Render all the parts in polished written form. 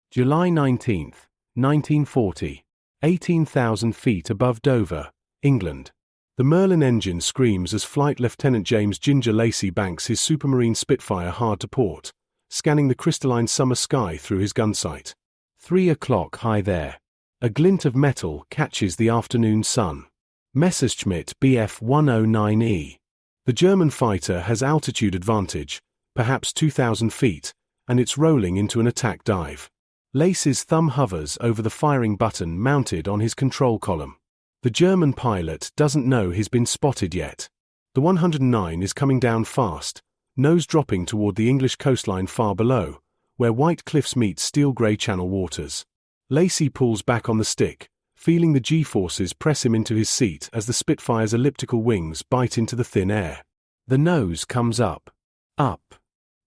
July 19, 1940, 18,000 feet above Dover, England. The Merlin engine screams as Flight Lieutenant James Ginger Lacey banks his Supermarine Spitfire hard to port, scanning the crystalline summer sky through his gun sight. 3 o'clock high there. A glint of metal catches the afternoon sun. Messerschmitt Bf-109E. The German fighter has altitude advantage, perhaps 2,000 feet, and it's rolling into an attack dive. Lacey's thumb hovers over the firing button mounted on his control column. The German pilot doesn't know he's been spotted yet. The 109 is coming down fast, nose dropping toward the English coastline far below, where white cliffs meet steel-grey channel waters. Lacey pulls back on the stick, feeling the G-forces press him into his seat as the Spitfire's elliptical wings bite into the thin air. The nose comes up. Up.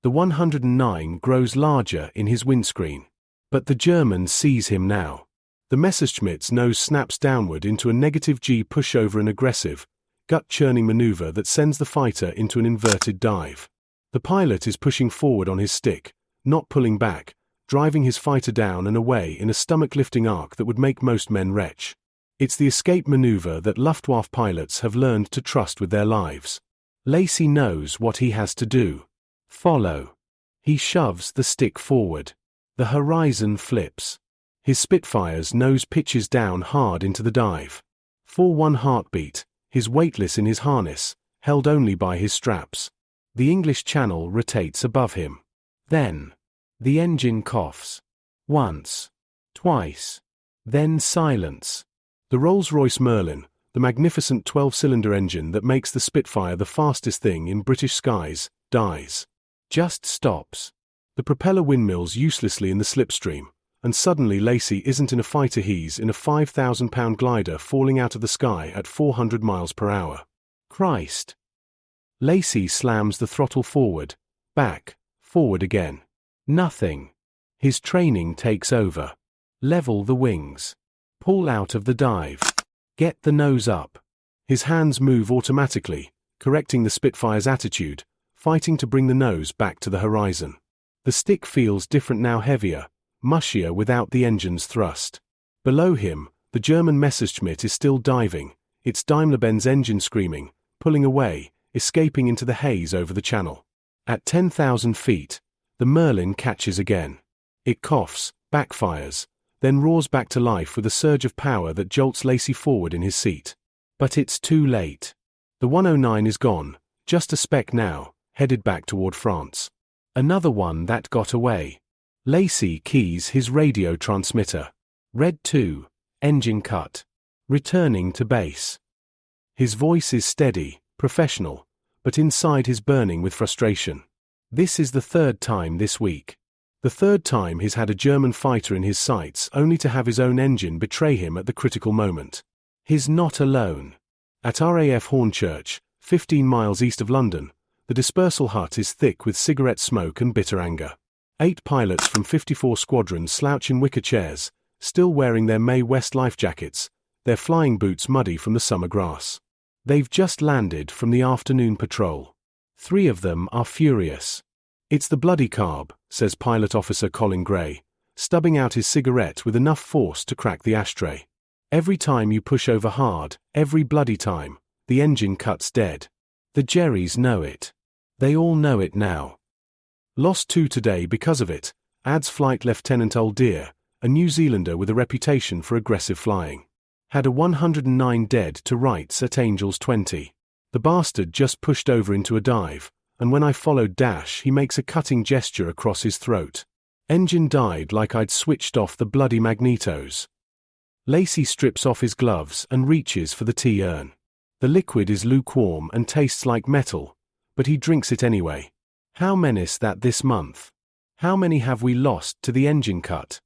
The 109 grows larger in his windscreen. But the German sees him now. The Messerschmitt's nose snaps downward into a negative G pushover, an aggressive, gut-churning maneuver that sends the fighter into an inverted dive. The pilot is pushing forward on his stick, not pulling back, driving his fighter down and away in a stomach-lifting arc that would make most men retch. It's the escape maneuver that Luftwaffe pilots have learned to trust with their lives. Lacey knows what he has to do. Follow. He shoves the stick forward. The horizon flips. His Spitfire's nose pitches down hard into the dive. For one heartbeat, he's weightless in his harness, held only by his straps. The English Channel rotates above him. Then, the engine coughs. Once. Twice. Then silence. The Rolls-Royce Merlin, the magnificent 12-cylinder engine that makes the Spitfire the fastest thing in British skies, dies. Just stops. The propeller windmills uselessly in the slipstream, and suddenly Lacey isn't in a fighter, he's in a 5,000-pound glider falling out of the sky at 400 miles per hour. Christ! Lacey slams the throttle forward, back, forward again. Nothing. His training takes over. Level the wings. Pull out of the dive. Get the nose up. His hands move automatically, correcting the Spitfire's attitude, fighting to bring the nose back to the horizon. The stick feels different now, heavier, mushier without the engine's thrust. Below him, the German Messerschmitt is still diving, its Daimler-Benz engine screaming, pulling away, escaping into the haze over the channel. At 10,000 feet, the Merlin catches again. It coughs, backfires, then roars back to life with a surge of power that jolts Lacey forward in his seat. But it's too late. The 109 is gone, just a speck now, headed back toward France. Another one that got away. Lacey keys his radio transmitter. Red 2, engine cut. Returning to base. His voice is steady, professional, but inside he's burning with frustration. This is the third time this week. The third time he's had a German fighter in his sights only to have his own engine betray him at the critical moment. He's not alone. At RAF Hornchurch, 15 miles east of London, the dispersal hut is thick with cigarette smoke and bitter anger. 8 pilots from 54 squadrons slouch in wicker chairs, still wearing their May West life jackets, their flying boots muddy from the summer grass. They've just landed from the afternoon patrol. 3 of them are furious. "It's the bloody carb," says Pilot Officer Colin Gray, stubbing out his cigarette with enough force to crack the ashtray. "Every time you push over hard, every bloody time, the engine cuts dead. The Jerrys know it. They all know it now. Lost 2 today because of it," adds Flight Lieutenant Old Dear, a New Zealander with a reputation for aggressive flying. "Had a 109 dead to rights at Angels 20. The bastard just pushed over into a dive, and when I followed dash he makes a cutting gesture across his throat. Engine died like I'd switched off the bloody magnetos." Lacey strips off his gloves and reaches for the tea urn. The liquid is lukewarm and tastes like metal, but he drinks it anyway. How many's that this month? How many have we lost to the engine cut?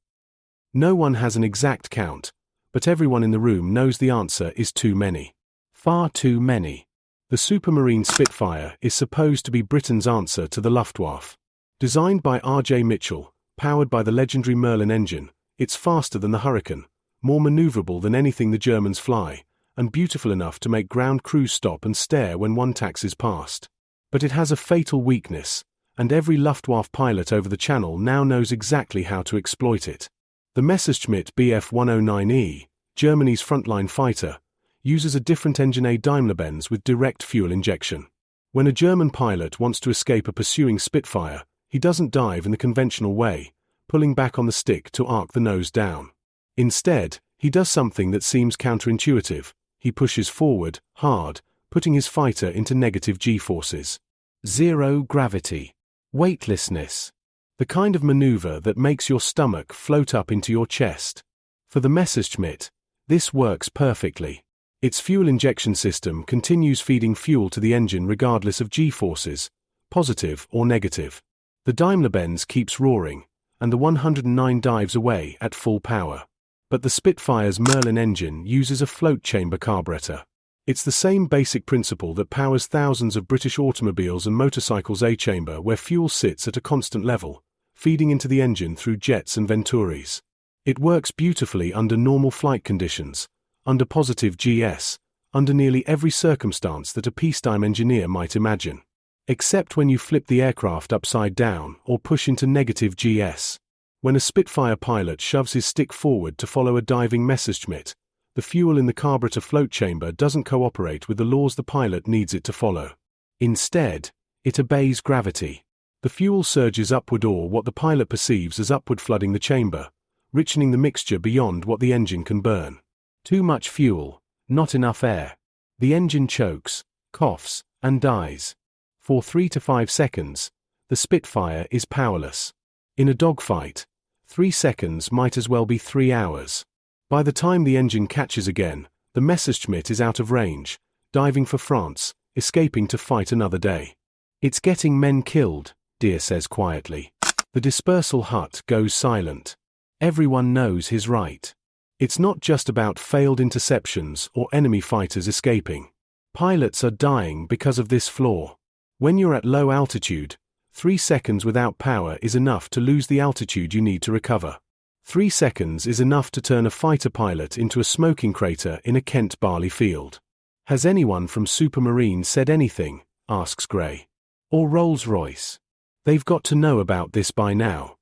No one has an exact count, but everyone in the room knows the answer is too many. Far too many. The Supermarine Spitfire is supposed to be Britain's answer to the Luftwaffe. Designed by R.J. Mitchell, powered by the legendary Merlin engine, it's faster than the Hurricane, more maneuverable than anything the Germans fly, and beautiful enough to make ground crews stop and stare when one taxis past. But it has a fatal weakness, and every Luftwaffe pilot over the Channel now knows exactly how to exploit it. The Messerschmitt Bf-109E, Germany's frontline fighter, uses a different engine A Daimler-Benz with direct fuel injection. When a German pilot wants to escape a pursuing Spitfire, he doesn't dive in the conventional way, pulling back on the stick to arc the nose down. Instead, he does something that seems counterintuitive. He pushes forward, hard, putting his fighter into negative G-forces. Zero gravity. Weightlessness. The kind of maneuver that makes your stomach float up into your chest. For the Messerschmitt, this works perfectly. Its fuel injection system continues feeding fuel to the engine regardless of G-forces, positive or negative. The Daimler-Benz keeps roaring, and the 109 dives away at full power. But the Spitfire's Merlin engine uses a float chamber carburetor. It's the same basic principle that powers thousands of British automobiles and motorcycles. A chamber where fuel sits at a constant level, feeding into the engine through jets and venturis. It works beautifully under normal flight conditions, under positive GS, under nearly every circumstance that a peacetime engineer might imagine. Except when you flip the aircraft upside down or push into negative GS. When a Spitfire pilot shoves his stick forward to follow a diving Messerschmitt, the fuel in the carburetor float chamber doesn't cooperate with the laws the pilot needs it to follow. Instead, it obeys gravity. The fuel surges upward, or what the pilot perceives as upward, flooding the chamber, richening the mixture beyond what the engine can burn. Too much fuel, not enough air. The engine chokes, coughs, and dies. For 3 to 5 seconds, the Spitfire is powerless. In a dogfight, 3 seconds might as well be 3 hours. By the time the engine catches again, the Messerschmitt is out of range, diving for France, escaping to fight another day. It's getting men killed, Dear says quietly. The dispersal hut goes silent. Everyone knows he's right. It's not just about failed interceptions or enemy fighters escaping. Pilots are dying because of this flaw. When you're at low altitude, 3 seconds without power is enough to lose the altitude you need to recover. 3 seconds is enough to turn a fighter pilot into a smoking crater in a Kent barley field. Has anyone from Supermarine said anything? Asks Gray. Or Rolls-Royce? They've got to know about this by now.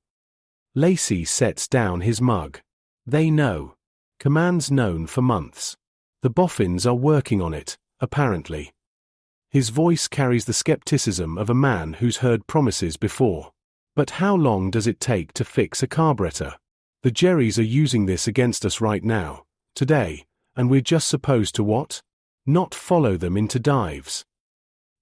Lacey sets down his mug. They know. Command's known for months. The boffins are working on it, apparently. His voice carries the skepticism of a man who's heard promises before. But how long does it take to fix a carburetor? The Jerrys are using this against us right now, today, and we're just supposed to what? Not follow them into dives.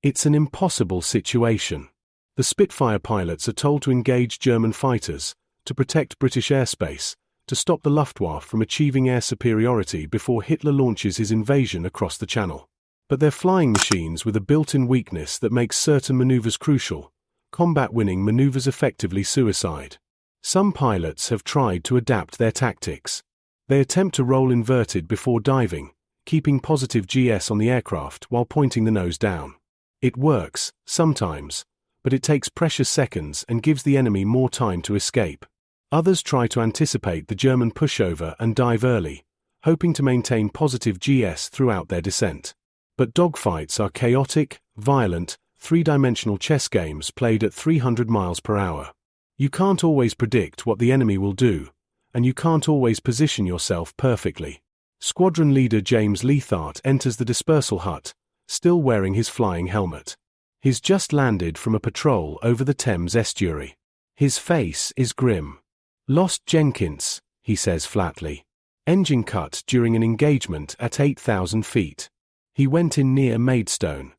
It's an impossible situation. The Spitfire pilots are told to engage German fighters, to protect British airspace, to stop the Luftwaffe from achieving air superiority before Hitler launches his invasion across the Channel. But they're flying machines with a built-in weakness that makes certain maneuvers crucial, combat-winning maneuvers effectively suicide. Some pilots have tried to adapt their tactics. They attempt to roll inverted before diving, keeping positive GS on the aircraft while pointing the nose down. It works, sometimes, but it takes precious seconds and gives the enemy more time to escape. Others try to anticipate the German pushover and dive early, hoping to maintain positive GS throughout their descent. But dogfights are chaotic, violent, three-dimensional chess games played at 300 miles per hour. You can't always predict what the enemy will do, and you can't always position yourself perfectly. Squadron Leader James Leathart enters the dispersal hut, still wearing his flying helmet. He's just landed from a patrol over the Thames estuary. His face is grim. "Lost Jenkins," he says flatly. "Engine cut during an engagement at 8,000 feet. He went in near Maidstone."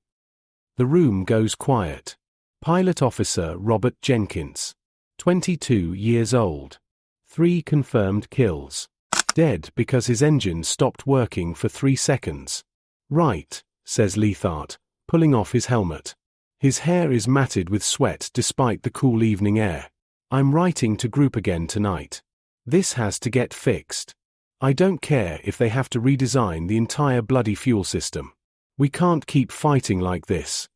The room goes quiet. Pilot Officer Robert Jenkins. 22 years old. 3 confirmed kills. Dead because his engine stopped working for 3 seconds. "Right," says Leathart, pulling off his helmet. His hair is matted with sweat despite the cool evening air. "I'm writing to group again tonight. This has to get fixed. I don't care if they have to redesign the entire bloody fuel system. We can't keep fighting like this."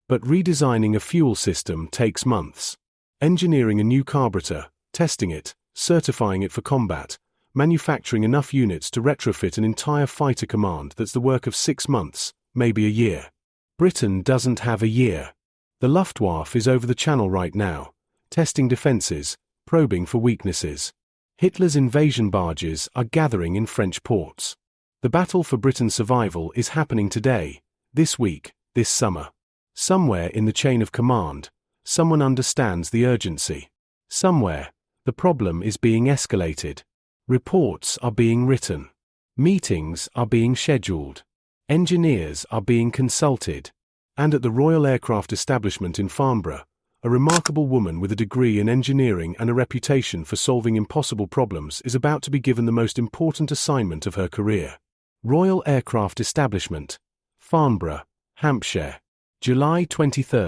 But redesigning a fuel system takes months. Engineering a new carburetor, testing it, certifying it for combat, manufacturing enough units to retrofit an entire fighter command, that's the work of 6 months, maybe a year. Britain doesn't have a year. The Luftwaffe is over the channel right now, testing defenses, probing for weaknesses. Hitler's invasion barges are gathering in French ports. The battle for Britain's survival is happening today, this week, this summer. Somewhere in the chain of command, someone understands the urgency. Somewhere, the problem is being escalated. Reports are being written. Meetings are being scheduled. Engineers are being consulted. And at the Royal Aircraft Establishment in Farnborough, a remarkable woman with a degree in engineering and a reputation for solving impossible problems is about to be given the most important assignment of her career. Royal Aircraft Establishment, Farnborough, Hampshire, July 23,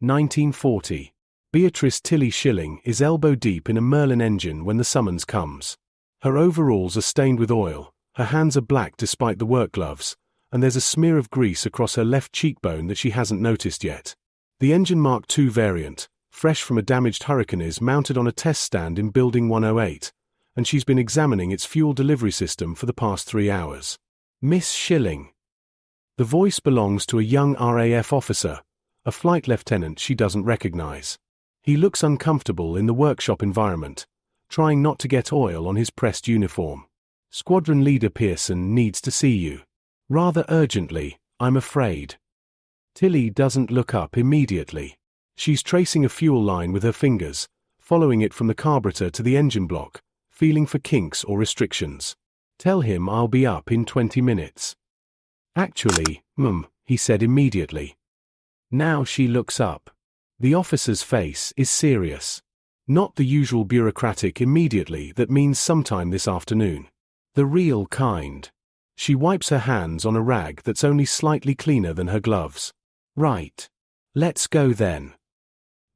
1940. Beatrice Tilly Shilling is elbow deep in a Merlin engine when the summons comes. Her overalls are stained with oil, her hands are black despite the work gloves, and there's a smear of grease across her left cheekbone that she hasn't noticed yet. The engine Mark II variant, fresh from a damaged Hurricane, is mounted on a test stand in Building 108, and she's been examining its fuel delivery system for the past 3 hours. Miss Shilling. The voice belongs to a young RAF officer, a flight lieutenant she doesn't recognize. He looks uncomfortable in the workshop environment, trying not to get oil on his pressed uniform. Squadron Leader Pearson needs to see you. Rather urgently, I'm afraid. Tilly doesn't look up immediately. She's tracing a fuel line with her fingers, following it from the carburetor to the engine block, feeling for kinks or restrictions. Tell him I'll be up in 20 minutes. Actually, he said immediately. Now she looks up. The officer's face is serious. Not the usual bureaucratic immediately that means sometime this afternoon. The real kind. She wipes her hands on a rag that's only slightly cleaner than her gloves. Right. Let's go then.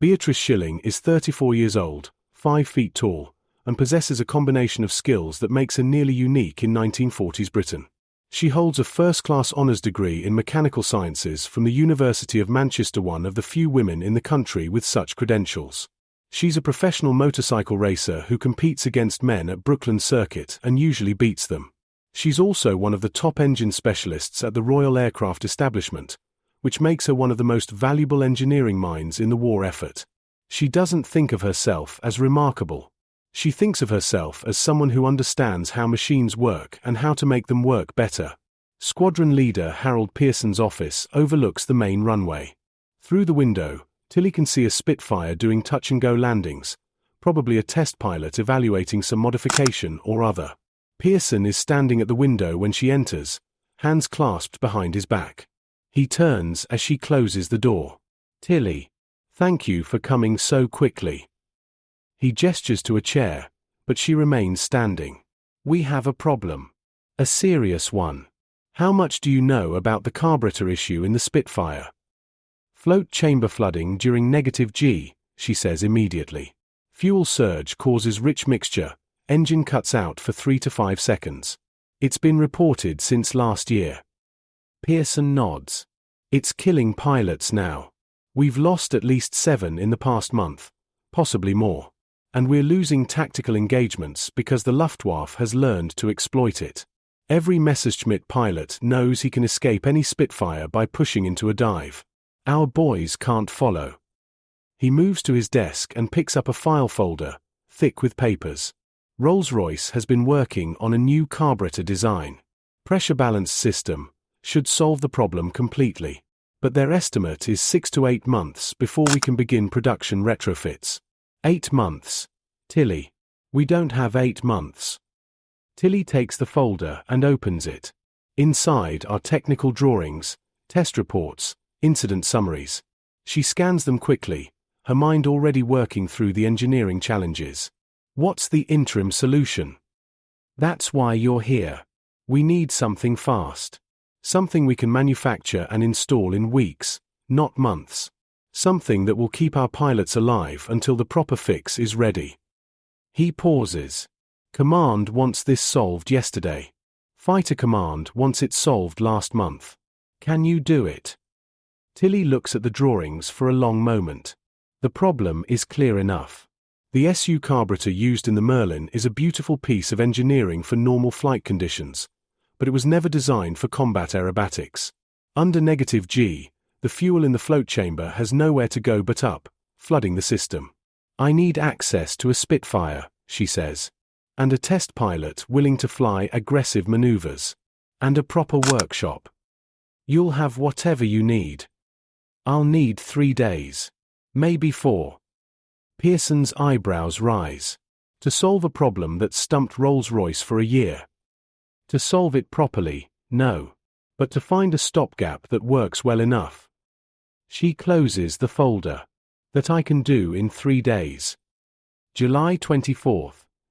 Beatrice Shilling is 34 years old, 5 feet tall, and possesses a combination of skills that makes her nearly unique in 1940s Britain. She holds a first-class honours degree in mechanical sciences from the University of Manchester, one of the few women in the country with such credentials. She's a professional motorcycle racer who competes against men at Brookland Circuit and usually beats them. She's also one of the top engine specialists at the Royal Aircraft Establishment, which makes her one of the most valuable engineering minds in the war effort. She doesn't think of herself as remarkable. She thinks of herself as someone who understands how machines work and how to make them work better. Squadron Leader Harold Pearson's office overlooks the main runway. Through the window, Tilly can see a Spitfire doing touch-and-go landings, probably a test pilot evaluating some modification or other. Pearson is standing at the window when she enters, hands clasped behind his back. He turns as she closes the door. Tilly, thank you for coming so quickly. He gestures to a chair, but she remains standing. We have a problem. A serious one. How much do you know about the carburetor issue in the Spitfire? Float chamber flooding during -G, she says immediately. Fuel surge causes rich mixture, engine cuts out for 3 to 5 seconds. It's been reported since last year. Pearson nods. It's killing pilots now. We've lost at least 7 in the past month, possibly more. And we're losing tactical engagements because the Luftwaffe has learned to exploit it. Every Messerschmitt pilot knows he can escape any Spitfire by pushing into a dive. Our boys can't follow. He moves to his desk and picks up a file folder, thick with papers. Rolls-Royce has been working on a new carburetor design. Pressure-balanced system should solve the problem completely. But their estimate is 6 to 8 months before we can begin production retrofits. 8 months. Tilly. We don't have 8 months. Tilly takes the folder and opens it. Inside are technical drawings, test reports, incident summaries. She scans them quickly, her mind already working through the engineering challenges. What's the interim solution? That's why you're here. We need something fast. Something we can manufacture and install in weeks, not months. Something that will keep our pilots alive until the proper fix is ready. He pauses. Command wants this solved yesterday. Fighter Command wants it solved last month. Can you do it? Tilly looks at the drawings for a long moment. The problem is clear enough. The SU carburetor used in the Merlin is a beautiful piece of engineering for normal flight conditions, but it was never designed for combat aerobatics. Under -G, The fuel in the float chamber has nowhere to go but up, flooding the system. I need access to a Spitfire, she says. And a test pilot willing to fly aggressive maneuvers. And a proper workshop. You'll have whatever you need. I'll need 3 days. Maybe 4. Pearson's eyebrows rise. To solve a problem that stumped Rolls-Royce for a year. To solve it properly, no. But to find a stopgap that works well enough. She closes the folder. That I can do in 3 days. July 24,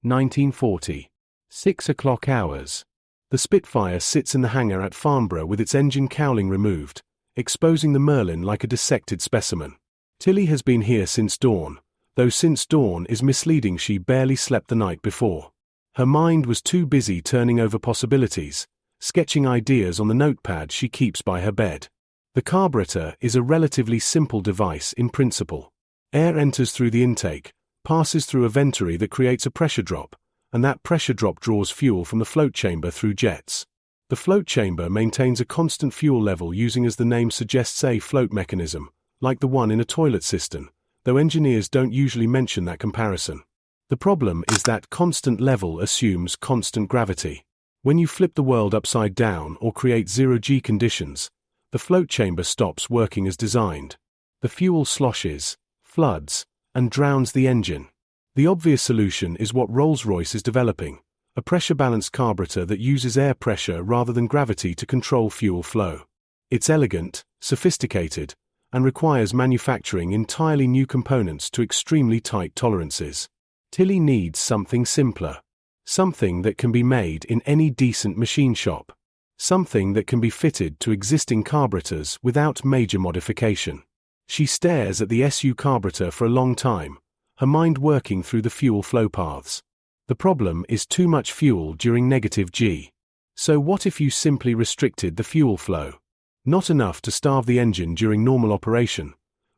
1940. 6 o'clock hours. The Spitfire sits in the hangar at Farnborough with its engine cowling removed, exposing the Merlin like a dissected specimen. Tilly has been here since dawn, though since dawn is misleading. She barely slept the night before. Her mind was too busy turning over possibilities, sketching ideas on the notepad she keeps by her bed. The carburetor is a relatively simple device in principle. Air enters through the intake, passes through a venturi that creates a pressure drop, and that pressure drop draws fuel from the float chamber through jets. The float chamber maintains a constant fuel level using, as the name suggests, a float mechanism, like the one in a toilet cistern, though engineers don't usually mention that comparison. The problem is that constant level assumes constant gravity. When you flip the world upside down or create zero-G conditions, the float chamber stops working as designed. The fuel sloshes, floods, and drowns the engine. The obvious solution is what Rolls-Royce is developing, a pressure-balanced carburetor that uses air pressure rather than gravity to control fuel flow. It's elegant, sophisticated, and requires manufacturing entirely new components to extremely tight tolerances. Tilly needs something simpler. Something that can be made in any decent machine shop. Something that can be fitted to existing carburetors without major modification. She stares at the SU carburetor for a long time, her mind working through the fuel flow paths. The problem is too much fuel during negative G. So what if you simply restricted the fuel flow? Not enough to starve the engine during normal operation,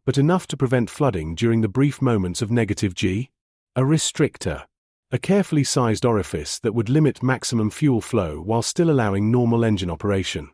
but enough to prevent flooding during the brief moments of negative G? A restrictor. A carefully sized orifice that would limit maximum fuel flow while still allowing normal engine operation.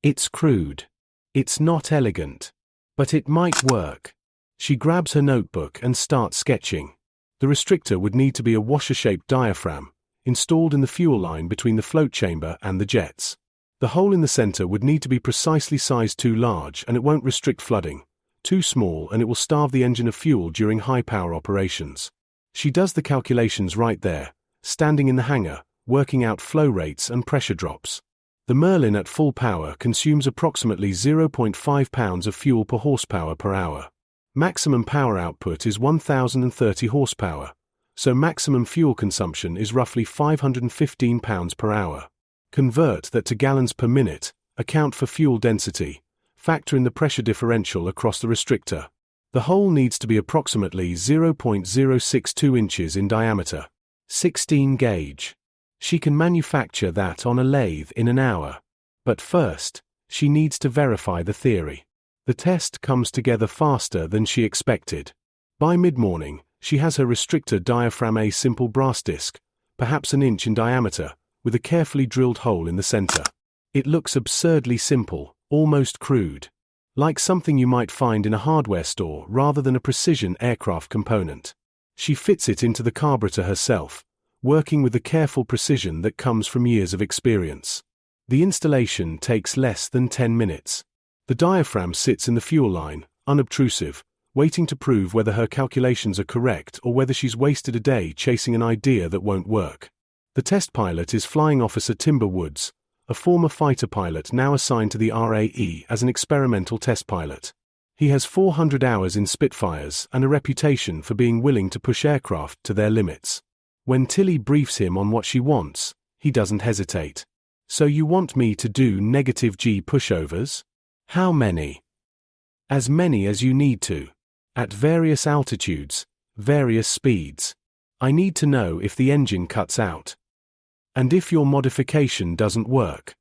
It's crude. It's not elegant. But it might work. She grabs her notebook and starts sketching. The restrictor would need to be a washer-shaped diaphragm, installed in the fuel line between the float chamber and the jets. The hole in the center would need to be precisely sized. Too large and it won't restrict flooding. Too small and it will starve the engine of fuel during high-power operations. She does the calculations right there, standing in the hangar, working out flow rates and pressure drops. The Merlin at full power consumes approximately 0.5 pounds of fuel per horsepower per hour. Maximum power output is 1030 horsepower, so maximum fuel consumption is roughly 515 pounds per hour. Convert that to gallons per minute, account for fuel density, factor in the pressure differential across the restrictor. The hole needs to be approximately 0.062 inches in diameter. 16 gauge. She can manufacture that on a lathe in an hour. But first, she needs to verify the theory. The test comes together faster than she expected. By mid-morning, she has her restrictor diaphragm, a simple brass disc, perhaps an inch in diameter, with a carefully drilled hole in the center. It looks absurdly simple, almost crude. Like something you might find in a hardware store rather than a precision aircraft component. She fits it into the carburetor herself, working with the careful precision that comes from years of experience. The installation takes less than 10 minutes. The diaphragm sits in the fuel line, unobtrusive, waiting to prove whether her calculations are correct or whether she's wasted a day chasing an idea that won't work. The test pilot is Flying Officer Timber Woods, a former fighter pilot now assigned to the RAE as an experimental test pilot. He has 400 hours in Spitfires and a reputation for being willing to push aircraft to their limits. When Tilly briefs him on what she wants, he doesn't hesitate. So you want me to do negative G pushovers? How many? As many as you need to. At various altitudes, various speeds. I need to know if the engine cuts out. And if your modification doesn't work.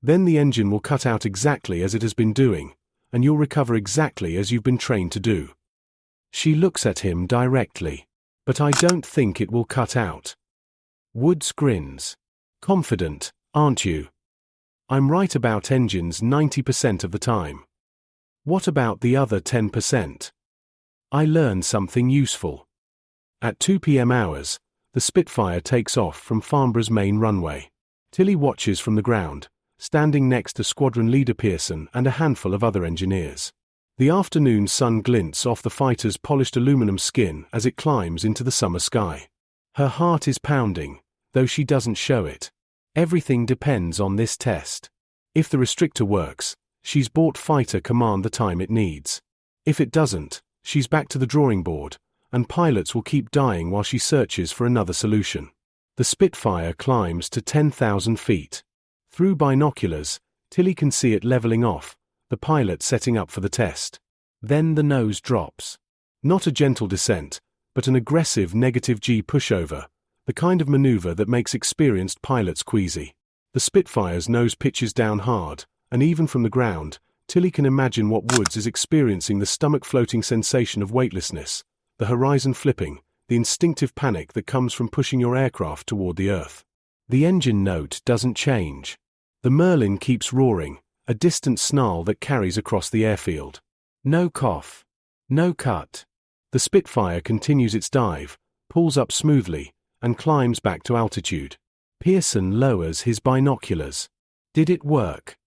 Then the engine will cut out exactly as it has been doing, and you'll recover exactly as you've been trained to do. She looks at him directly. But I don't think it will cut out. Woods grins. Confident, aren't you? I'm right about engines 90% of the time. What about the other 10%? I learned something useful. At 2 p.m. hours, the Spitfire takes off from Farnborough's main runway. Tilly watches from the ground, standing next to Squadron Leader Pearson and a handful of other engineers. The afternoon sun glints off the fighter's polished aluminum skin as it climbs into the summer sky. Her heart is pounding, though she doesn't show it. Everything depends on this test. If the restrictor works, she's bought Fighter Command the time it needs. If it doesn't, she's back to the drawing board, and pilots will keep dying while she searches for another solution. The Spitfire climbs to 10,000 feet. Through binoculars, Tilly can see it leveling off, the pilot setting up for the test. Then the nose drops. Not a gentle descent, but an aggressive negative G pushover, the kind of maneuver that makes experienced pilots queasy. The Spitfire's nose pitches down hard, and even from the ground, Tilly can imagine what Woods is experiencing: the stomach-floating sensation of weightlessness, the horizon flipping, the instinctive panic that comes from pushing your aircraft toward the earth. The engine note doesn't change. The Merlin keeps roaring, a distant snarl that carries across the airfield. No cough. No cut. The Spitfire continues its dive, pulls up smoothly, and climbs back to altitude. Pearson lowers his binoculars. Did it work?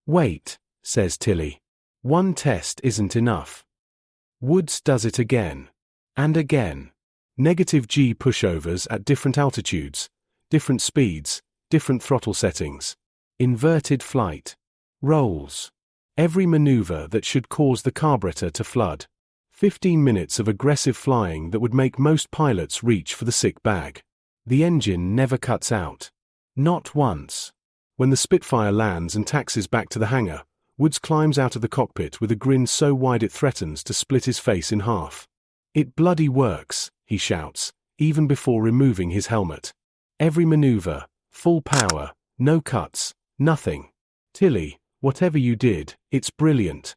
Wait, says Tilly. One test isn't enough. Woods does it again. And again. Negative G pushovers at different altitudes, different speeds, different throttle settings. Inverted flight. Rolls. Every maneuver that should cause the carburetor to flood. 15 minutes of aggressive flying that would make most pilots reach for the sick bag. The engine never cuts out. Not once. When the Spitfire lands and taxis back to the hangar, Woods climbs out of the cockpit with a grin so wide it threatens to split his face in half. It bloody works, he shouts, even before removing his helmet. Every maneuver, full power, no cuts, nothing. Tilly, whatever you did, it's brilliant.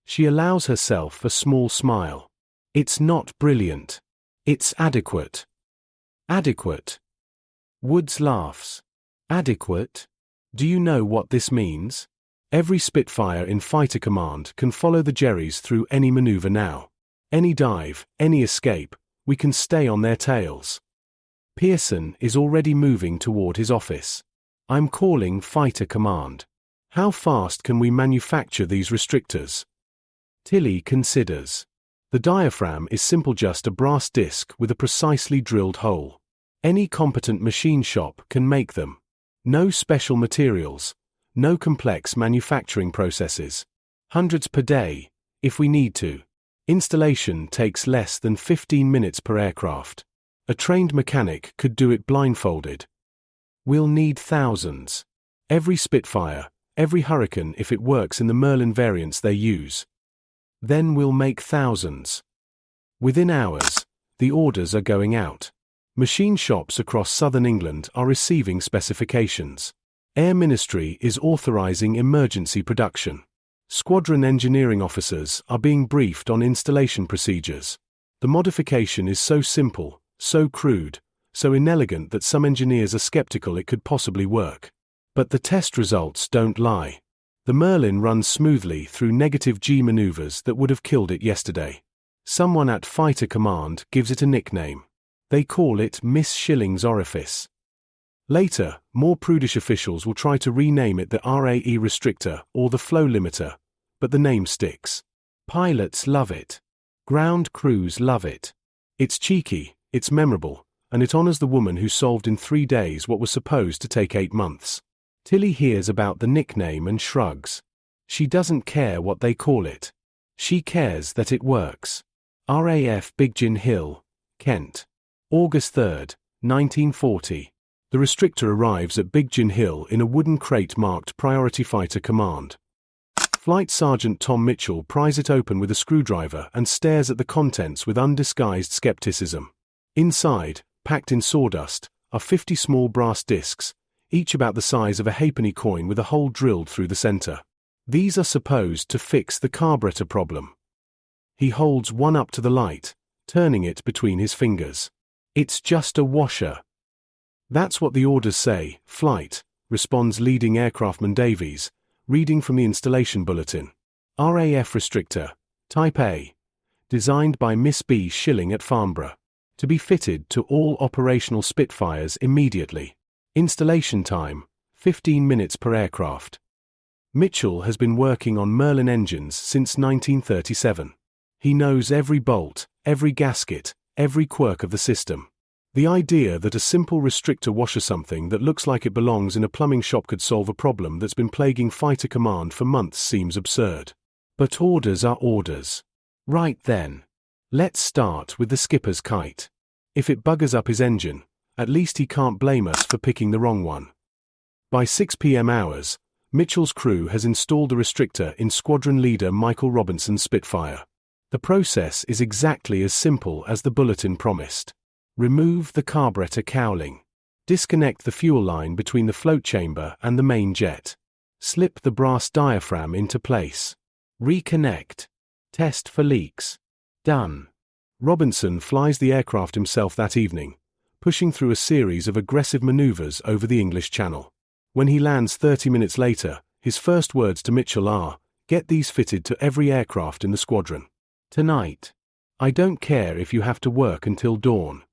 She allows herself a small smile. It's not brilliant. It's adequate. Adequate. Woods laughs. Adequate? Do you know what this means? Every Spitfire in Fighter Command can follow the Jerrys through any maneuver now. Any dive, any escape, we can stay on their tails. Pearson is already moving toward his office. I'm calling Fighter Command. How fast can we manufacture these restrictors? Tilly considers. The diaphragm is simple, just a brass disc with a precisely drilled hole. Any competent machine shop can make them. No special materials, no complex manufacturing processes. Hundreds per day, if we need to. Installation takes less than 15 minutes per aircraft. A trained mechanic could do it blindfolded. We'll need thousands. Every Spitfire, every Hurricane if it works in the Merlin variants they use. Then we'll make thousands. Within hours, the orders are going out. Machine shops across southern England are receiving specifications. Air Ministry is authorizing emergency production. Squadron engineering officers are being briefed on installation procedures. The modification is so simple, so crude, so inelegant that some engineers are skeptical it could possibly work. But the test results don't lie. The Merlin runs smoothly through negative G maneuvers that would have killed it yesterday. Someone at Fighter Command gives it a nickname. They call it Miss Shilling's Orifice. Later, more prudish officials will try to rename it the RAE restrictor or the flow limiter, but the name sticks. Pilots love it. Ground crews love it. It's cheeky, it's memorable, and it honors the woman who solved in 3 days what was supposed to take 8 months. Tilly hears about the nickname and shrugs. She doesn't care what they call it. She cares that it works. RAF Biggin Hill, Kent. August 3, 1940. The restrictor arrives at Biggin Hill in a wooden crate marked Priority Fighter Command. Flight Sergeant Tom Mitchell pries it open with a screwdriver and stares at the contents with undisguised skepticism. Inside, packed in sawdust, are 50 small brass discs, each about the size of a halfpenny coin with a hole drilled through the center. These are supposed to fix the carburetor problem. He holds one up to the light, turning it between his fingers. It's just a washer. That's what the orders say, flight, responds leading aircraftman Davies, reading from the installation bulletin. RAF restrictor, Type A, designed by Miss B. Shilling at Farnborough, to be fitted to all operational Spitfires immediately. Installation time, 15 minutes per aircraft. Mitchell has been working on Merlin engines since 1937. He knows every bolt, every gasket, every quirk of the system. The idea that a simple restrictor washer something that looks like it belongs in a plumbing shop could solve a problem that's been plaguing Fighter Command for months seems absurd. But orders are orders. Right then. Let's start with the skipper's kite. If it buggers up his engine, at least he can't blame us for picking the wrong one. By 6 p.m. hours, Mitchell's crew has installed a restrictor in Squadron Leader Michael Robinson's Spitfire. The process is exactly as simple as the bulletin promised. Remove the carburetor cowling. Disconnect the fuel line between the float chamber and the main jet. Slip the brass diaphragm into place. Reconnect. Test for leaks. Done. Robinson flies the aircraft himself that evening, pushing through a series of aggressive maneuvers over the English Channel. When he lands 30 minutes later, his first words to Mitchell are, "Get these fitted to every aircraft in the squadron. Tonight. I don't care if you have to work until dawn."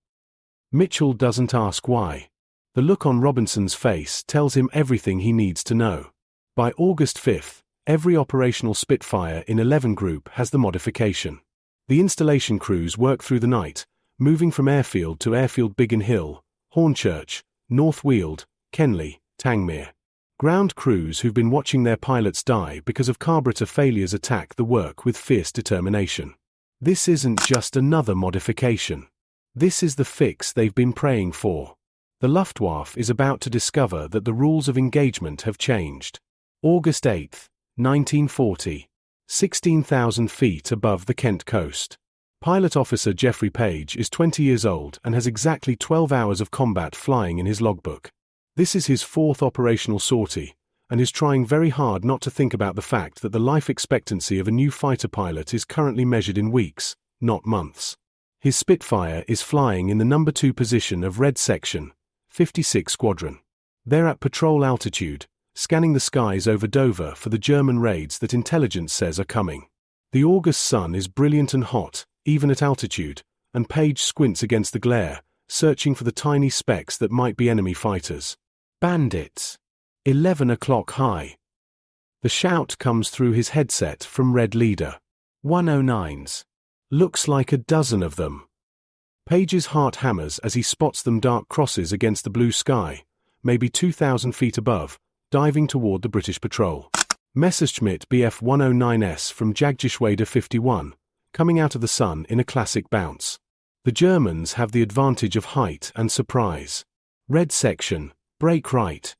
Mitchell doesn't ask why. The look on Robinson's face tells him everything he needs to know. By August 5th, every operational Spitfire in 11 Group has the modification. The installation crews work through the night, moving from airfield to airfield Biggin Hill, Hornchurch, North Weald, Kenley, Tangmere. Ground crews who've been watching their pilots die because of carburetor failures attack the work with fierce determination. This isn't just another modification. This is the fix they've been praying for. The Luftwaffe is about to discover that the rules of engagement have changed. August 8, 1940. 16,000 feet above the Kent coast. Pilot Officer Geoffrey Page is 20 years old and has exactly 12 hours of combat flying in his logbook. This is his fourth operational sortie, and is trying very hard not to think about the fact that the life expectancy of a new fighter pilot is currently measured in weeks, not months. His Spitfire is flying in the number 2 position of Red Section, 56 Squadron. They're at patrol altitude, scanning the skies over Dover for the German raids that intelligence says are coming. The August sun is brilliant and hot, even at altitude, and Page squints against the glare, searching for the tiny specks that might be enemy fighters. Bandits. 11 o'clock high. The shout comes through his headset from Red Leader. 109s. Looks like a dozen of them. Page's heart hammers as he spots them dark crosses against the blue sky, maybe 2,000 feet above, diving toward the British patrol. Messerschmitt Bf-109s from Jagdgeschwader 51, coming out of the sun in a classic bounce. The Germans have the advantage of height and surprise. Red Section, break right.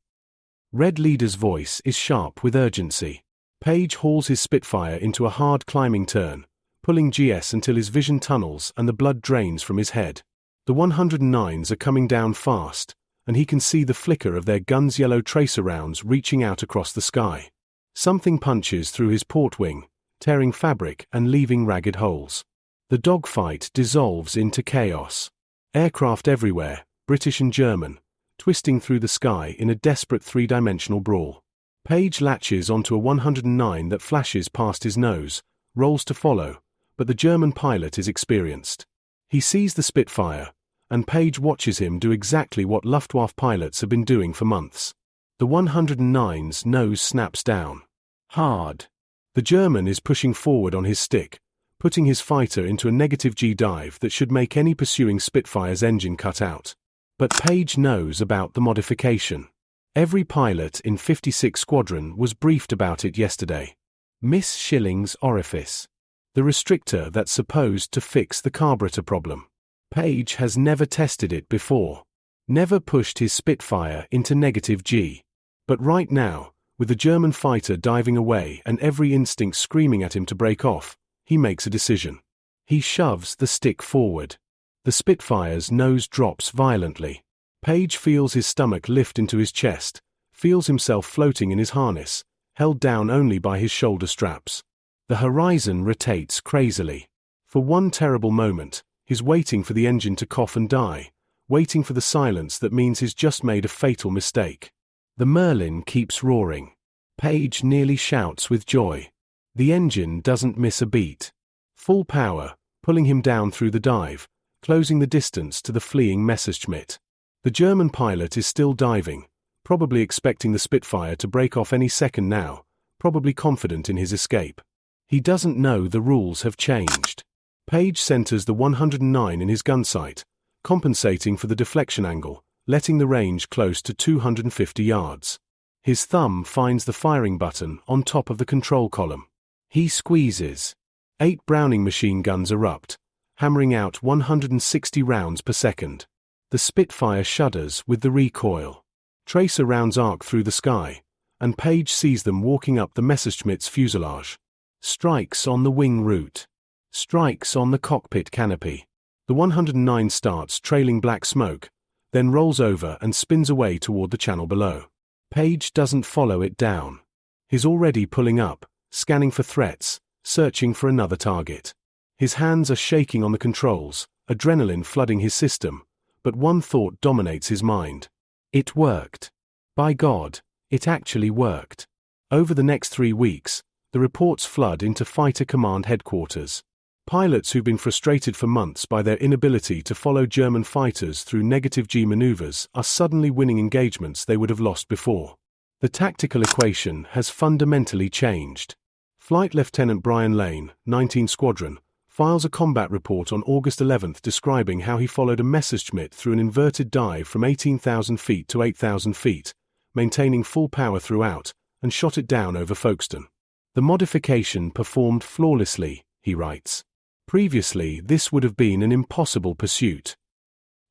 Red Leader's voice is sharp with urgency. Page hauls his Spitfire into a hard climbing turn, pulling GS until his vision tunnels and the blood drains from his head. The 109s are coming down fast, and he can see the flicker of their guns' yellow tracer rounds reaching out across the sky. Something punches through his port wing, tearing fabric and leaving ragged holes. The dogfight dissolves into chaos. Aircraft everywhere, British and German, twisting through the sky in a desperate three-dimensional brawl. Page latches onto a 109 that flashes past his nose, rolls to follow, but the German pilot is experienced. He sees the Spitfire, and Page watches him do exactly what Luftwaffe pilots have been doing for months. The 109's nose snaps down. Hard. The German is pushing forward on his stick, putting his fighter into a negative G dive that should make any pursuing Spitfire's engine cut out. But Page knows about the modification. Every pilot in 56 Squadron was briefed about it yesterday. Miss Shilling's Orifice. The restrictor that's supposed to fix the carburetor problem. Page has never tested it before. Never pushed his Spitfire into negative G. But right now, with the German fighter diving away and every instinct screaming at him to break off, he makes a decision. He shoves the stick forward. The Spitfire's nose drops violently. Page feels his stomach lift into his chest, feels himself floating in his harness, held down only by his shoulder straps. The horizon rotates crazily. For one terrible moment, he's waiting for the engine to cough and die, waiting for the silence that means he's just made a fatal mistake. The Merlin keeps roaring. Page nearly shouts with joy. The engine doesn't miss a beat. Full power, pulling him down through the dive, closing the distance to the fleeing Messerschmitt. The German pilot is still diving, probably expecting the Spitfire to break off any second now, probably confident in his escape. He doesn't know the rules have changed. Page centers the 109 in his gun sight, compensating for the deflection angle, letting the range close to 250 yards. His thumb finds the firing button on top of the control column. He squeezes. 8 Browning machine guns erupt, hammering out 160 rounds per second. The Spitfire shudders with the recoil. Tracer rounds arc through the sky, and Page sees them walking up the Messerschmitt's fuselage. Strikes on the wing root. Strikes on the cockpit canopy. The 109 starts trailing black smoke, then rolls over and spins away toward the channel below. Page doesn't follow it down. He's already pulling up, scanning for threats, searching for another target. His hands are shaking on the controls, adrenaline flooding his system, but one thought dominates his mind. It worked. By God, it actually worked. Over the next 3 weeks, the reports flood into Fighter Command headquarters. Pilots who've been frustrated for months by their inability to follow German fighters through negative G maneuvers are suddenly winning engagements they would have lost before. The tactical equation has fundamentally changed. Flight Lieutenant Brian Lane, 19 Squadron, files a combat report on August 11 describing how he followed a Messerschmitt through an inverted dive from 18,000 feet to 8,000 feet, maintaining full power throughout, and shot it down over Folkestone. The modification performed flawlessly, he writes. Previously, this would have been an impossible pursuit.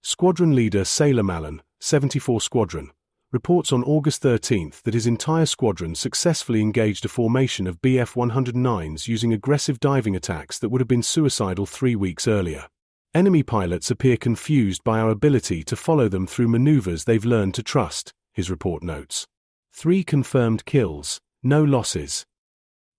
Squadron Leader Sailor Malan, 74 Squadron, reports on August 13 that his entire squadron successfully engaged a formation of Bf-109s using aggressive diving attacks that would have been suicidal 3 weeks earlier. Enemy pilots appear confused by our ability to follow them through maneuvers they've learned to trust, his report notes. 3 confirmed kills, no losses.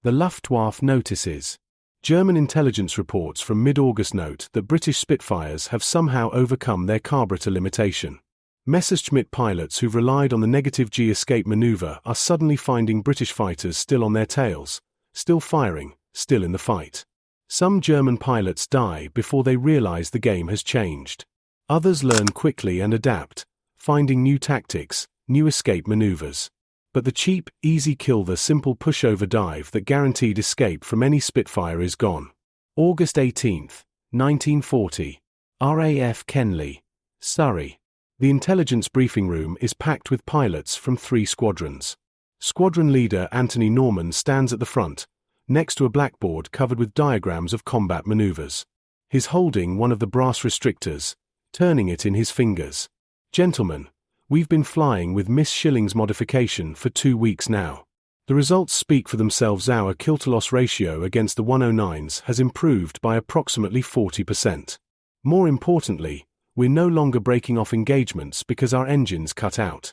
The Luftwaffe notices. German intelligence reports from mid-August note that British Spitfires have somehow overcome their carburetor limitation. Messerschmitt pilots who've relied on the negative G escape maneuver are suddenly finding British fighters still on their tails, still firing, still in the fight. Some German pilots die before they realize the game has changed. Others learn quickly and adapt, finding new tactics, new escape maneuvers. But the cheap, easy kill, the simple pushover dive that guaranteed escape from any Spitfire is gone. August 18, 1940. RAF Kenley, Surrey. The intelligence briefing room is packed with pilots from 3 squadrons. Squadron leader Anthony Norman stands at the front, next to a blackboard covered with diagrams of combat maneuvers. He's holding one of the brass restrictors, turning it in his fingers. Gentlemen, we've been flying with Miss Shilling's modification for 2 weeks now. The results speak for themselves. Our kill-to-loss ratio against the 109s has improved by approximately 40%. More importantly, we're no longer breaking off engagements because our engines cut out.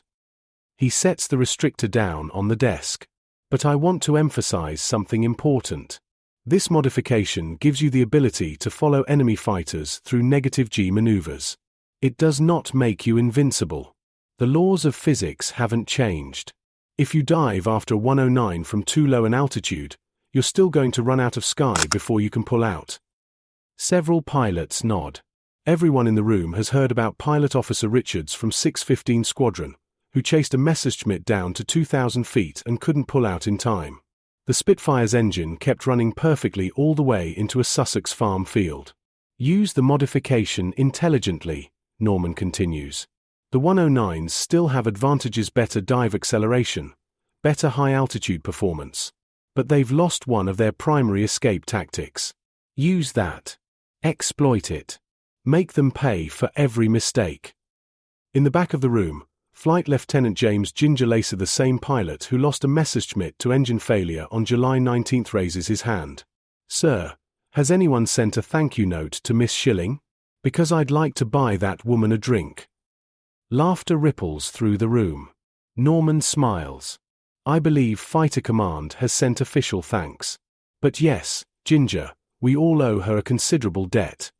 He sets the restrictor down on the desk. But I want to emphasize something important. This modification gives you the ability to follow enemy fighters through negative G maneuvers. It does not make you invincible. The laws of physics haven't changed. If you dive after a 109 from too low an altitude, you're still going to run out of sky before you can pull out. Several pilots nod. Everyone in the room has heard about Pilot Officer Richards from 615 Squadron, who chased a Messerschmitt down to 2,000 feet and couldn't pull out in time. The Spitfire's engine kept running perfectly all the way into a Sussex farm field. Use the modification intelligently, Norman continues. The 109s still have advantages: better dive acceleration, better high-altitude performance. But they've lost one of their primary escape tactics. Use that. Exploit it. Make them pay for every mistake. In the back of the room, Flight Lieutenant James Ginger Lacey, the same pilot who lost a Messerschmitt to engine failure on July 19, raises his hand. Sir, has anyone sent a thank you note to Miss Shilling? Because I'd like to buy that woman a drink. Laughter ripples through the room. Norman smiles. I believe Fighter Command has sent official thanks. But yes, Ginger, we all owe her a considerable debt.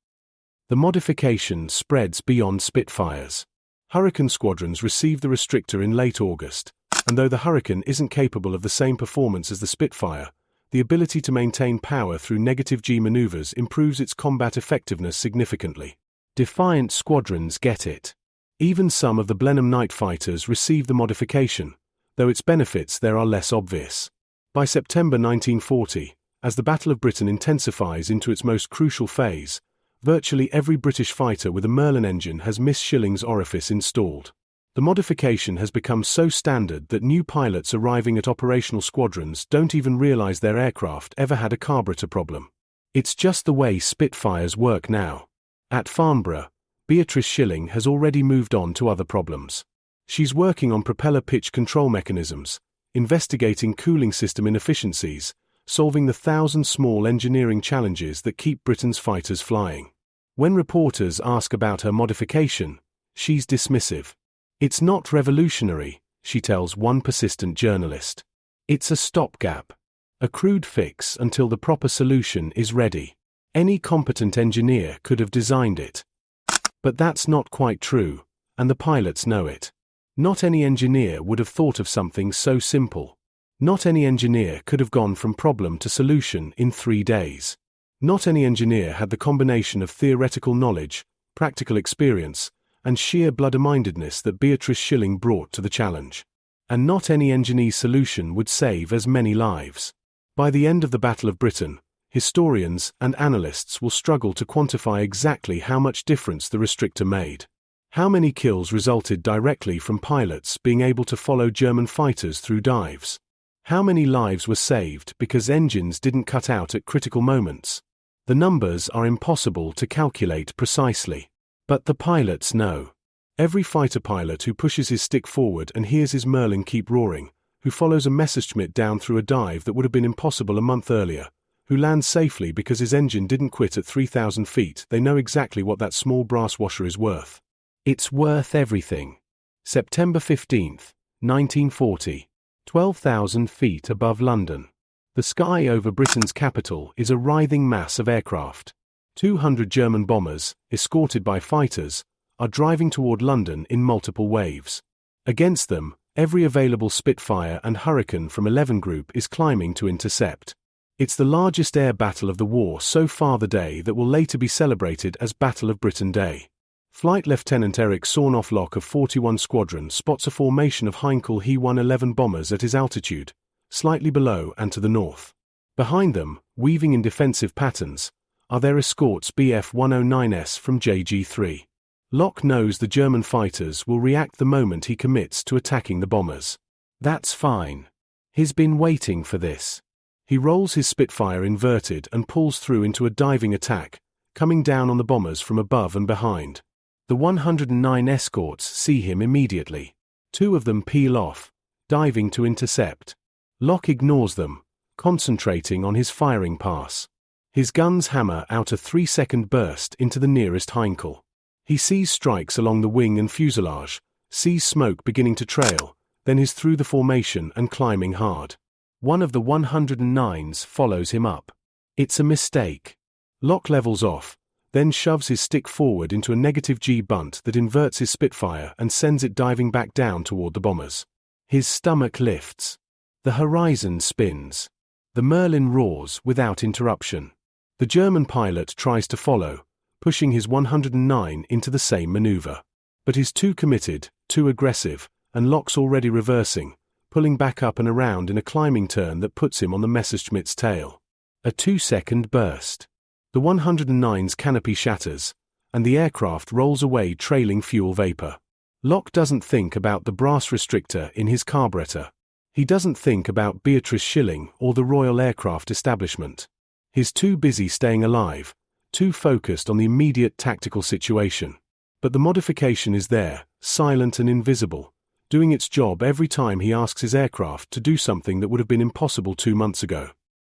The modification spreads beyond Spitfires. Hurricane squadrons received the restrictor in late August, and though the Hurricane isn't capable of the same performance as the Spitfire, the ability to maintain power through negative G maneuvers improves its combat effectiveness significantly. Defiant squadrons get it. Even some of the Blenheim night fighters receive the modification, though its benefits there are less obvious. By September 1940, as the Battle of Britain intensifies into its most crucial phase, virtually every British fighter with a Merlin engine has Miss Shilling's Orifice installed. The modification has become so standard that new pilots arriving at operational squadrons don't even realize their aircraft ever had a carburetor problem. It's just the way Spitfires work now. At Farnborough, Beatrice Shilling has already moved on to other problems. She's working on propeller pitch control mechanisms, investigating cooling system inefficiencies, solving the 1,000 small engineering challenges that keep Britain's fighters flying. When reporters ask about her modification, she's dismissive. It's not revolutionary, she tells one persistent journalist. It's a stopgap, a crude fix until the proper solution is ready. Any competent engineer could have designed it. But that's not quite true, and the pilots know it. Not any engineer would have thought of something so simple. Not any engineer could have gone from problem to solution in 3 days. Not any engineer had the combination of theoretical knowledge, practical experience, and sheer bloody-mindedness that Beatrice Shilling brought to the challenge. And not any engineer's solution would save as many lives. By the end of the Battle of Britain, historians and analysts will struggle to quantify exactly how much difference the restrictor made. How many kills resulted directly from pilots being able to follow German fighters through dives? How many lives were saved because engines didn't cut out at critical moments? The numbers are impossible to calculate precisely. But the pilots know. Every fighter pilot who pushes his stick forward and hears his Merlin keep roaring, who follows a Messerschmitt down through a dive that would have been impossible a month earlier, who lands safely because his engine didn't quit at 3,000 feet, they know exactly what that small brass washer is worth. It's worth everything. September 15, 1940. 12,000 feet above London. The sky over Britain's capital is a writhing mass of aircraft. 200 German bombers, escorted by fighters, are driving toward London in multiple waves. Against them, every available Spitfire and Hurricane from 11 Group is climbing to intercept. It's the largest air battle of the war so far, the day that will later be celebrated as Battle of Britain Day. Flight Lieutenant Eric Sornoff-Lock of 41 Squadron spots a formation of Heinkel He-111 bombers at his altitude, slightly below and to the north. Behind them, weaving in defensive patterns, are their escorts Bf-109s from JG-3. Lock knows the German fighters will react the moment he commits to attacking the bombers. That's fine. He's been waiting for this. He rolls his Spitfire inverted and pulls through into a diving attack, coming down on the bombers from above and behind. The 109 escorts see him immediately. 2 of them peel off, diving to intercept. Lock ignores them, concentrating on his firing pass. His guns hammer out a 3-second burst into the nearest Heinkel. He sees strikes along the wing and fuselage, sees smoke beginning to trail, then is through the formation and climbing hard. One of the 109s follows him up. It's a mistake. Lock levels off, then shoves his stick forward into a negative G bunt that inverts his Spitfire and sends it diving back down toward the bombers. His stomach lifts. The horizon spins. The Merlin roars without interruption. The German pilot tries to follow, pushing his 109 into the same maneuver. But he's too committed, too aggressive, and Lock's already reversing, pulling back up and around in a climbing turn that puts him on the Messerschmitt's tail. A 2-second burst. The 109's canopy shatters, and the aircraft rolls away trailing fuel vapor. Lock doesn't think about the brass restrictor in his carburetor. He doesn't think about Beatrice Shilling or the Royal Aircraft Establishment. He's too busy staying alive, too focused on the immediate tactical situation. But the modification is there, silent and invisible, doing its job every time he asks his aircraft to do something that would have been impossible 2 months ago.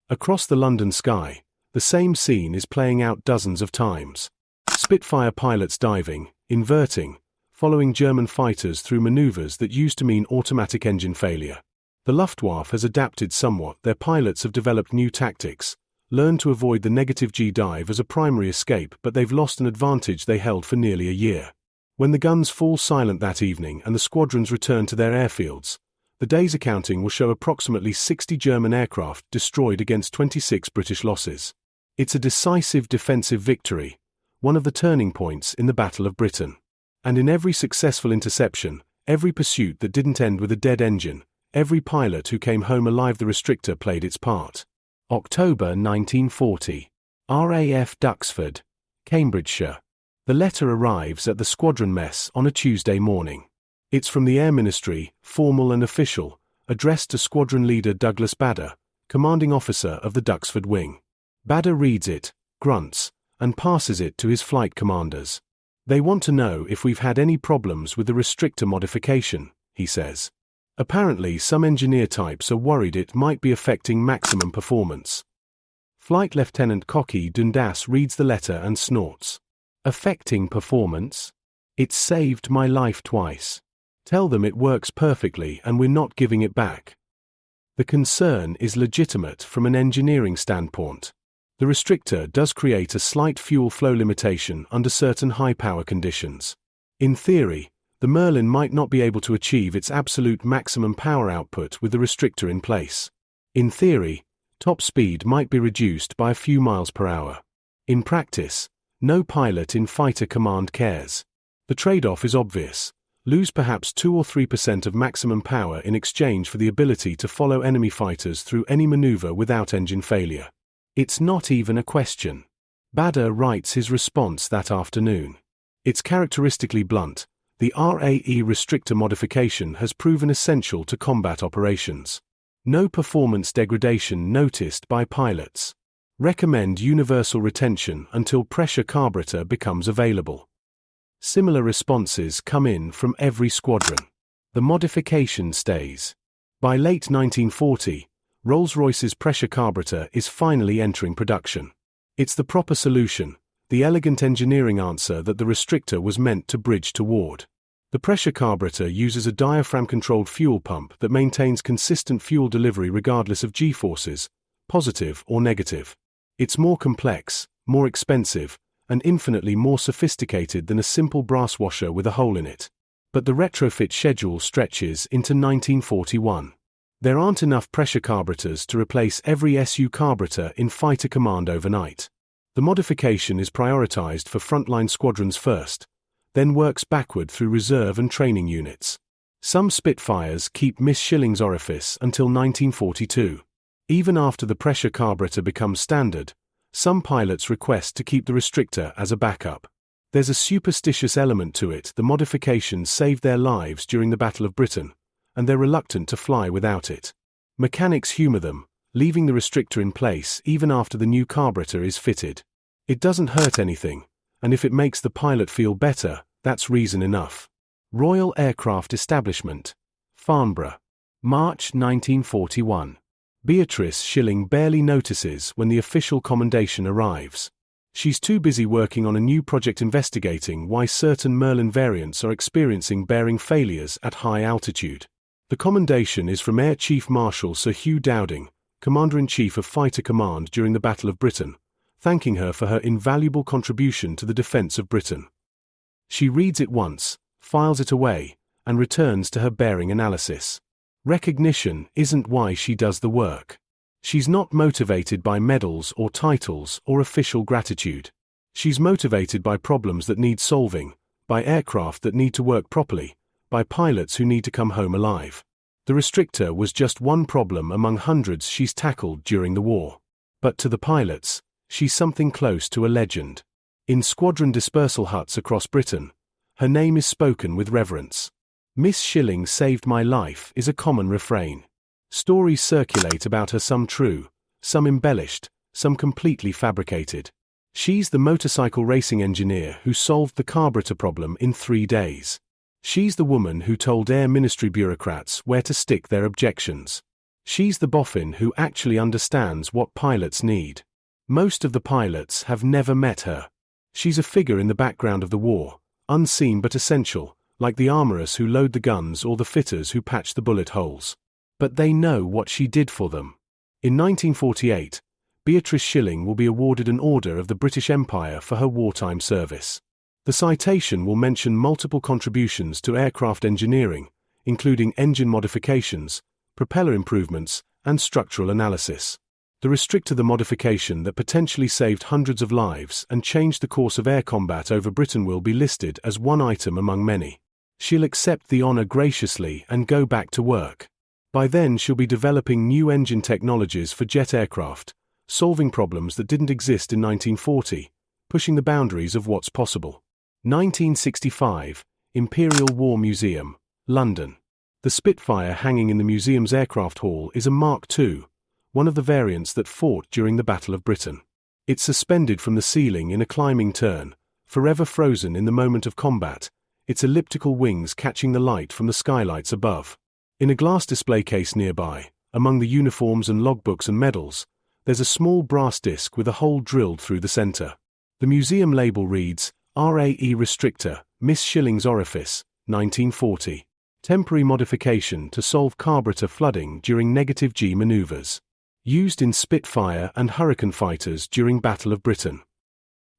Across the London sky, the same scene is playing out dozens of times. Spitfire pilots diving, inverting, following German fighters through maneuvers that used to mean automatic engine failure. The Luftwaffe has adapted somewhat. Their pilots have developed new tactics, learned to avoid the negative G dive as a primary escape, but they've lost an advantage they held for nearly a year. When the guns fall silent that evening and the squadrons return to their airfields, The day's accounting will show approximately 60 German aircraft destroyed against 26 British losses. It's a decisive defensive victory, one of the turning points in the Battle of Britain. And in every successful interception, every pursuit that didn't end with a dead engine, every pilot who came home alive, the restrictor played its part. October 1940. RAF Duxford, Cambridgeshire. The letter arrives at the squadron mess on a Tuesday morning. It's from the Air Ministry, formal and official, addressed to Squadron Leader Douglas Bader, commanding officer of the Duxford Wing. Bader reads it, grunts, and passes it to his flight commanders. They want to know if we've had any problems with the restrictor modification, he says. Apparently some engineer types are worried it might be affecting maximum performance. Flight Lieutenant Cocky Dundas reads the letter and snorts. Affecting performance? It's saved my life twice. Tell them it works perfectly and we're not giving it back. The concern is legitimate from an engineering standpoint. The restrictor does create a slight fuel flow limitation under certain high-power conditions. In theory, the Merlin might not be able to achieve its absolute maximum power output with the restrictor in place. In theory, top speed might be reduced by a few miles per hour. In practice, no pilot in fighter command cares. The trade-off is obvious. Lose perhaps 2 or 3% of maximum power in exchange for the ability to follow enemy fighters through any maneuver without engine failure. It's not even a question. Bader writes his response that afternoon. It's characteristically blunt. The RAE restrictor modification has proven essential to combat operations. No performance degradation noticed by pilots. Recommend universal retention until pressure carburetor becomes available. Similar responses come in from every squadron. The modification stays. By late 1940, Rolls-Royce's pressure carburetor is finally entering production. It's the proper solution, the elegant engineering answer that the restrictor was meant to bridge toward. The pressure carburetor uses a diaphragm-controlled fuel pump that maintains consistent fuel delivery regardless of G-forces, positive or negative. It's more complex, more expensive, and infinitely more sophisticated than a simple brass washer with a hole in it. But the retrofit schedule stretches into 1941. There aren't enough pressure carburetors to replace every SU carburetor in fighter command overnight. The modification is prioritized for frontline squadrons first, then works backward through reserve and training units. Some Spitfires keep Miss Shilling's Orifice until 1942. Even after the pressure carburetor becomes standard, some pilots request to keep the restrictor as a backup. There's a superstitious element to it. The modification saved their lives during the Battle of Britain, and they're reluctant to fly without it. Mechanics humor them, leaving the restrictor in place even after the new carburetor is fitted. It doesn't hurt anything, and if it makes the pilot feel better, that's reason enough. Royal Aircraft Establishment, Farnborough, March 1941. Beatrice Shilling barely notices when the official commendation arrives. She's too busy working on a new project investigating why certain Merlin variants are experiencing bearing failures at high altitude. The commendation is from Air Chief Marshal Sir Hugh Dowding, Commander-in-Chief of Fighter Command during the Battle of Britain, thanking her for her invaluable contribution to the defense of Britain. She reads it once, files it away, and returns to her bearing analysis. Recognition isn't why she does the work. She's not motivated by medals or titles or official gratitude. She's motivated by problems that need solving, by aircraft that need to work properly, by pilots who need to come home alive. The restrictor was just one problem among hundreds she's tackled during the war. But to the pilots, she's something close to a legend. In squadron dispersal huts across Britain, her name is spoken with reverence. Miss Shilling saved my life is a common refrain. Stories circulate about her, some true, some embellished, some completely fabricated. She's the motorcycle racing engineer who solved the carburetor problem in 3 days. She's the woman who told Air Ministry bureaucrats where to stick their objections. She's the boffin who actually understands what pilots need. Most of the pilots have never met her. She's a figure in the background of the war, unseen but essential, like the armorers who load the guns or the fitters who patch the bullet holes. But they know what she did for them. In 1948, Beatrice Shilling will be awarded an Order of the British Empire for her wartime service. The citation will mention multiple contributions to aircraft engineering, including engine modifications, propeller improvements, and structural analysis. The restrictor, the modification that potentially saved hundreds of lives and changed the course of air combat over Britain, will be listed as one item among many. She'll accept the honor graciously and go back to work. By then she'll be developing new engine technologies for jet aircraft, solving problems that didn't exist in 1940, pushing the boundaries of what's possible. 1965, Imperial War Museum, London. The Spitfire hanging in the museum's aircraft hall is a Mark II, one of the variants that fought during the Battle of Britain. It's suspended from the ceiling in a climbing turn, forever frozen in the moment of combat, its elliptical wings catching the light from the skylights above. In a glass display case nearby, among the uniforms and logbooks and medals, there's a small brass disc with a hole drilled through the center. The museum label reads, RAE Restrictor, Miss Shilling's Orifice, 1940. Temporary modification to solve carburetor flooding during negative G maneuvers. Used in Spitfire and Hurricane fighters during Battle of Britain.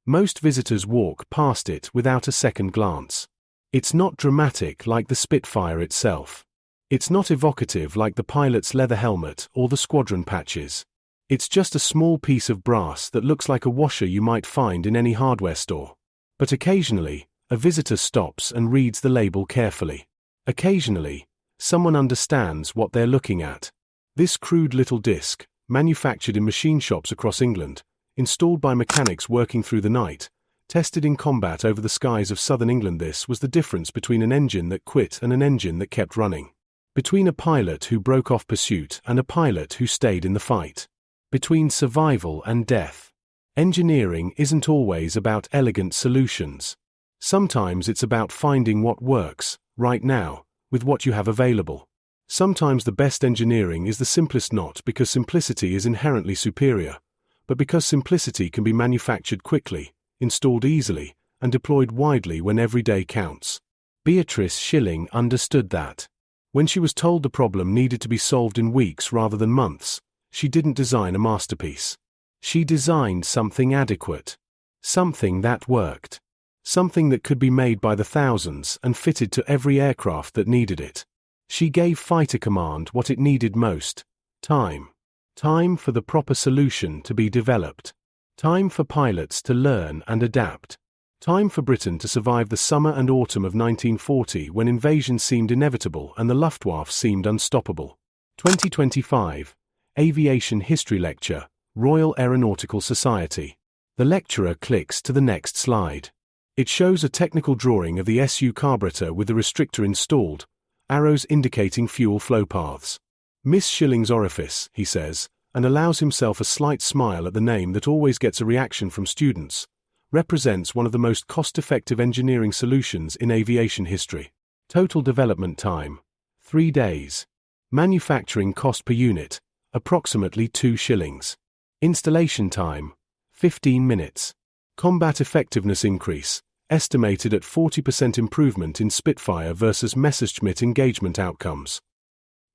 Most visitors walk past it without a second glance. It's not dramatic like the Spitfire itself. It's not evocative like the pilot's leather helmet or the squadron patches. It's just a small piece of brass that looks like a washer you might find in any hardware store. But occasionally, a visitor stops and reads the label carefully. Occasionally, someone understands what they're looking at. This crude little disc, manufactured in machine shops across England, installed by mechanics working through the night, tested in combat over the skies of southern England. This was the difference between an engine that quit and an engine that kept running. Between a pilot who broke off pursuit and a pilot who stayed in the fight. Between survival and death. Engineering isn't always about elegant solutions. Sometimes it's about finding what works, right now, with what you have available. Sometimes the best engineering is the simplest, not because simplicity is inherently superior, but because simplicity can be manufactured quickly, installed easily, and deployed widely when every day counts. Beatrice Shilling understood that. When she was told the problem needed to be solved in weeks rather than months, she didn't design a masterpiece. She designed something adequate. Something that worked. Something that could be made by the thousands and fitted to every aircraft that needed it. She gave Fighter Command what it needed most: time. Time for the proper solution to be developed. Time for pilots to learn and adapt. Time for Britain to survive the summer and autumn of 1940, when invasion seemed inevitable and the Luftwaffe seemed unstoppable. 2025, Aviation History Lecture, Royal Aeronautical Society. The lecturer clicks to the next slide. It shows a technical drawing of the SU carburetor with the restrictor installed, arrows indicating fuel flow paths. Miss Shilling's Orifice, he says, and allows himself a slight smile at the name that always gets a reaction from students, represents one of the most cost-effective engineering solutions in aviation history. Total development time, 3 days. Manufacturing cost per unit, approximately 2 shillings. Installation time, 15 minutes. Combat effectiveness increase, estimated at 40% improvement in Spitfire versus Messerschmitt engagement outcomes.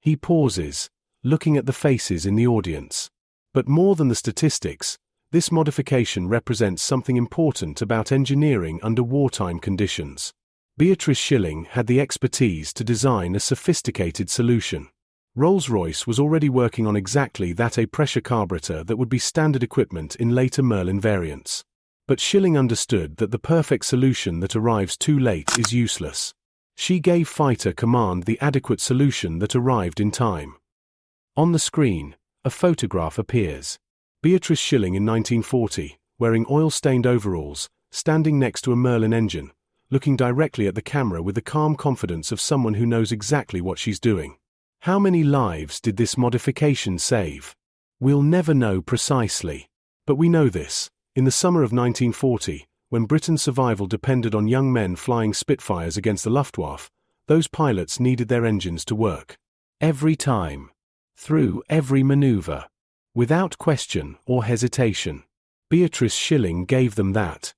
He pauses, looking at the faces in the audience. But more than the statistics, this modification represents something important about engineering under wartime conditions. Beatrice Shilling had the expertise to design a sophisticated solution. Rolls-Royce was already working on exactly that, a pressure carburetor that would be standard equipment in later Merlin variants. But Shilling understood that the perfect solution that arrives too late is useless. She gave Fighter Command the adequate solution that arrived in time. On the screen, a photograph appears. Beatrice Shilling in 1940, wearing oil-stained overalls, standing next to a Merlin engine, looking directly at the camera with the calm confidence of someone who knows exactly what she's doing. How many lives did this modification save? We'll never know precisely. But we know this. In the summer of 1940, when Britain's survival depended on young men flying Spitfires against the Luftwaffe, those pilots needed their engines to work. Every time. Through every maneuver. Without question or hesitation. Beatrice Shilling gave them that.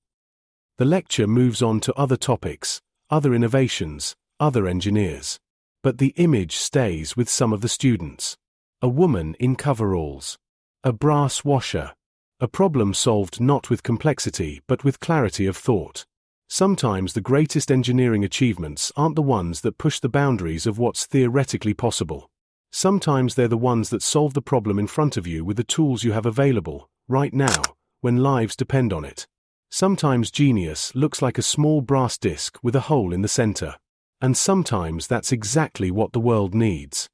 The lecture moves on to other topics, other innovations, other engineers. But the image stays with some of the students. A woman in coveralls. A brass washer. A problem solved not with complexity but with clarity of thought. Sometimes the greatest engineering achievements aren't the ones that push the boundaries of what's theoretically possible. Sometimes they're the ones that solve the problem in front of you with the tools you have available, right now, when lives depend on it. Sometimes genius looks like a small brass disc with a hole in the center. And sometimes that's exactly what the world needs.